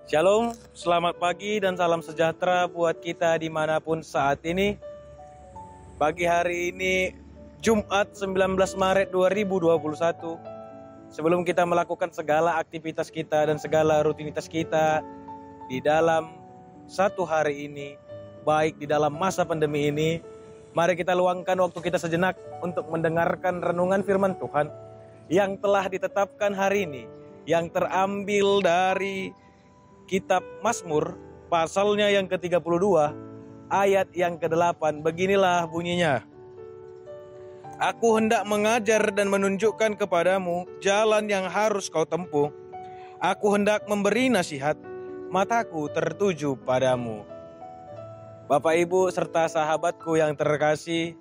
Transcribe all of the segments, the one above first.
Shalom, selamat pagi dan salam sejahtera buat kita dimanapun saat ini. Pagi hari ini Jumat 19 Maret 2021. Sebelum kita melakukan segala aktivitas kita dan segala rutinitas kita di dalam satu hari ini, baik di dalam masa pandemi ini, mari kita luangkan waktu kita sejenak untuk mendengarkan renungan firman Tuhan yang telah ditetapkan hari ini, yang terambil dari Kitab Mazmur, pasalnya yang ke-32, ayat yang ke-8, beginilah bunyinya. Aku hendak mengajar dan menunjukkan kepadamu jalan yang harus kau tempuh. Aku hendak memberi nasihat, mataku tertuju padamu. Bapak, Ibu, serta sahabatku yang terkasih,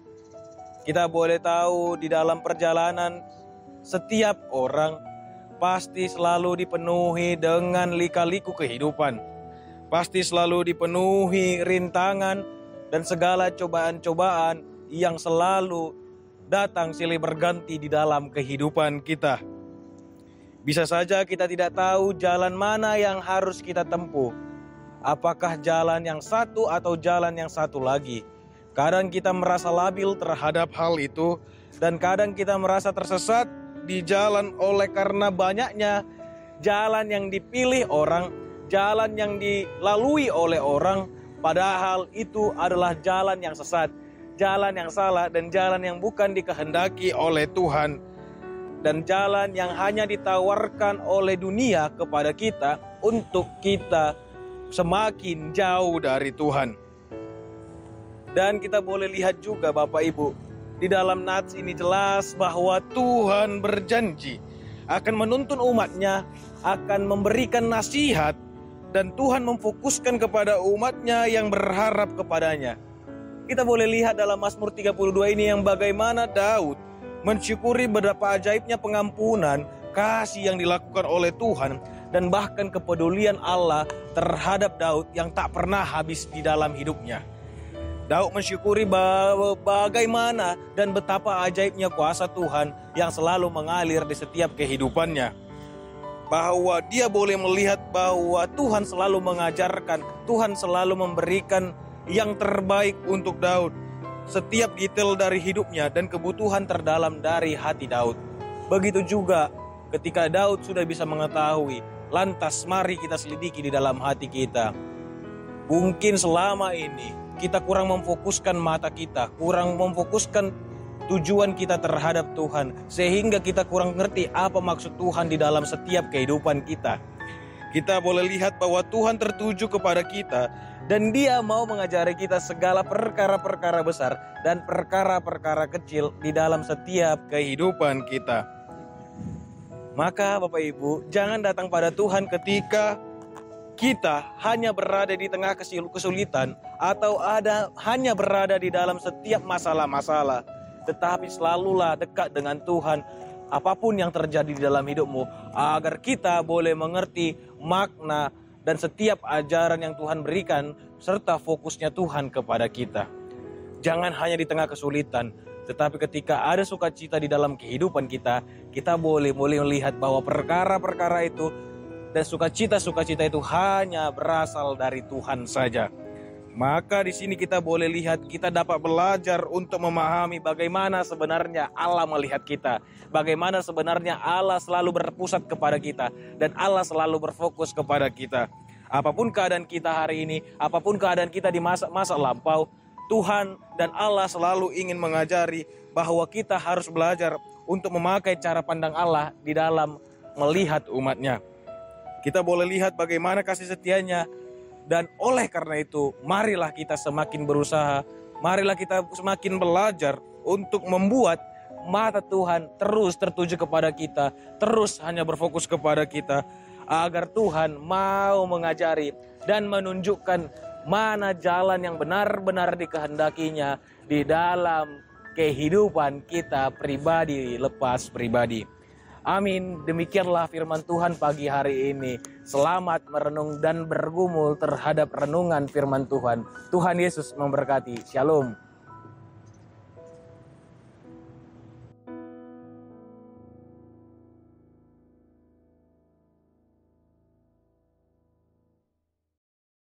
kita boleh tahu di dalam perjalanan setiap orang pasti selalu dipenuhi dengan lika-liku kehidupan. Pasti selalu dipenuhi rintangan dan segala cobaan-cobaan yang selalu datang silih berganti di dalam kehidupan kita. Bisa saja kita tidak tahu jalan mana yang harus kita tempuh. Apakah jalan yang satu atau jalan yang satu lagi. Kadang kita merasa labil terhadap hal itu, dan kadang kita merasa tersesat di jalan oleh karena banyaknya jalan yang dipilih orang, jalan yang dilalui oleh orang, padahal itu adalah jalan yang sesat, jalan yang salah, dan jalan yang bukan dikehendaki oleh Tuhan, dan jalan yang hanya ditawarkan oleh dunia kepada kita untuk kita semakin jauh dari Tuhan. Dan kita boleh lihat juga Bapak Ibu, di dalam nats ini jelas bahwa Tuhan berjanji akan menuntun umatnya, akan memberikan nasihat, dan Tuhan memfokuskan kepada umatnya yang berharap kepadanya. Kita boleh lihat dalam Mazmur 32 ini yang bagaimana Daud mensyukuri betapa ajaibnya pengampunan, kasih yang dilakukan oleh Tuhan, dan bahkan kepedulian Allah terhadap Daud yang tak pernah habis di dalam hidupnya. Daud mensyukuri bagaimana dan betapa ajaibnya kuasa Tuhan yang selalu mengalir di setiap kehidupannya. Bahwa dia boleh melihat bahwa Tuhan selalu mengajarkan, Tuhan selalu memberikan yang terbaik untuk Daud. Setiap detail dari hidupnya dan kebutuhan terdalam dari hati Daud. Begitu juga ketika Daud sudah bisa mengetahui, lantas mari kita selidiki di dalam hati kita. Mungkin selama ini kita kurang memfokuskan mata kita, kurang memfokuskan tujuan kita terhadap Tuhan, sehingga kita kurang ngerti apa maksud Tuhan di dalam setiap kehidupan kita. Kita boleh lihat bahwa Tuhan tertuju kepada kita, dan Dia mau mengajari kita segala perkara-perkara besar dan perkara-perkara kecil di dalam setiap kehidupan kita. Maka Bapak Ibu, jangan datang pada Tuhan ketika kita hanya berada di tengah kesulitan atau hanya berada di dalam setiap masalah-masalah. Tetapi selalulah dekat dengan Tuhan apapun yang terjadi di dalam hidupmu, agar kita boleh mengerti makna dan setiap ajaran yang Tuhan berikan serta fokusnya Tuhan kepada kita. Jangan hanya di tengah kesulitan, tetapi ketika ada sukacita di dalam kehidupan kita, kita boleh melihat bahwa perkara-perkara itu dan sukacita-sukacita itu hanya berasal dari Tuhan saja. Maka di sini kita boleh lihat, kita dapat belajar untuk memahami bagaimana sebenarnya Allah melihat kita. Bagaimana sebenarnya Allah selalu berpusat kepada kita. Dan Allah selalu berfokus kepada kita. Apapun keadaan kita hari ini, apapun keadaan kita di masa lampau, Tuhan dan Allah selalu ingin mengajari bahwa kita harus belajar untuk memakai cara pandang Allah di dalam melihat umatnya. Kita boleh lihat bagaimana kasih setianya. Dan oleh karena itu, marilah kita semakin berusaha, marilah kita semakin belajar untuk membuat mata Tuhan terus tertuju kepada kita, terus hanya berfokus kepada kita, agar Tuhan mau mengajari dan menunjukkan mana jalan yang benar-benar dikehendakinya di dalam kehidupan kita pribadi lepas pribadi. Amin. Demikianlah firman Tuhan pagi hari ini. Selamat merenung dan bergumul terhadap renungan firman Tuhan. Tuhan Yesus memberkati. Shalom.